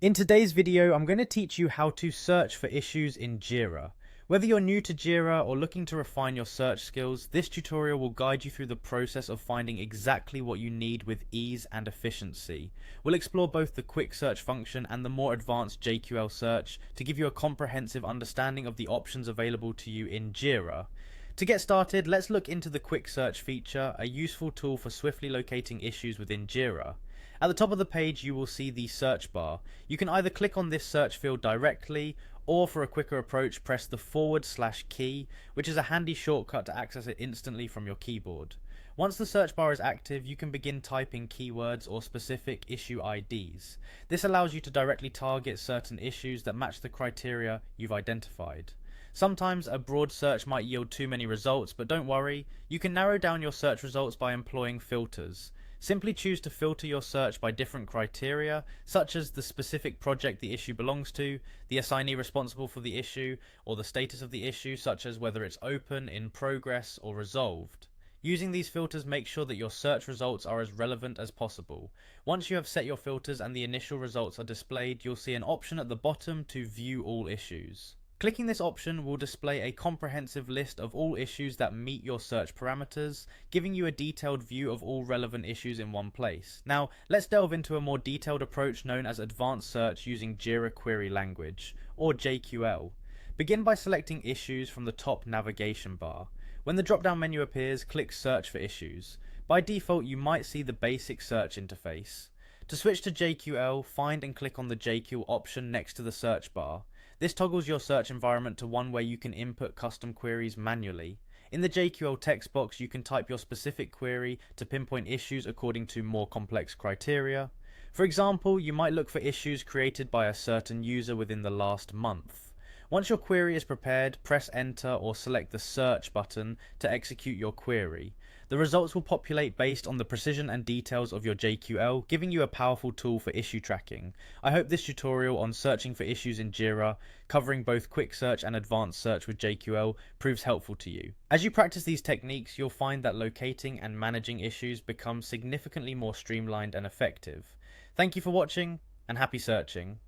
In today's video, I'm going to teach you how to search for issues in Jira. Whether you're new to Jira or looking to refine your search skills, this tutorial will guide you through the process of finding exactly what you need with ease and efficiency. We'll explore both the quick search function and the more advanced JQL search to give you a comprehensive understanding of the options available to you in Jira. To get started, let's look into the quick search feature, a useful tool for swiftly locating issues within Jira. At the top of the page, you will see the search bar. You can either click on this search field directly, or for a quicker approach, press the /key, which is a handy shortcut to access it instantly from your keyboard. Once the search bar is active, you can begin typing keywords or specific issue IDs. This allows you to directly target certain issues that match the criteria you've identified. Sometimes a broad search might yield too many results, but don't worry, you can narrow down your search results by employing filters. Simply choose to filter your search by different criteria, such as the specific project the issue belongs to, the assignee responsible for the issue, or the status of the issue, such as whether it's open, in progress, or resolved. Using these filters makes sure that your search results are as relevant as possible. Once you have set your filters and the initial results are displayed, you'll see an option at the bottom to view all issues. Clicking this option will display a comprehensive list of all issues that meet your search parameters, giving you a detailed view of all relevant issues in one place. Now, let's delve into a more detailed approach known as advanced search using Jira Query Language, or JQL. Begin by selecting issues from the top navigation bar. When the drop-down menu appears, click Search for Issues. By default, you might see the basic search interface. To switch to JQL, find and click on the JQL option next to the search bar. This toggles your search environment to one where you can input custom queries manually. In the JQL text box, you can type your specific query to pinpoint issues according to more complex criteria. For example, you might look for issues created by a certain user within the last month. Once your query is prepared, press enter or select the search button to execute your query. The results will populate based on the precision and details of your JQL, giving you a powerful tool for issue tracking. I hope this tutorial on searching for issues in Jira, covering both quick search and advanced search with JQL, proves helpful to you. As you practice these techniques, you'll find that locating and managing issues becomes significantly more streamlined and effective. Thank you for watching, and happy searching.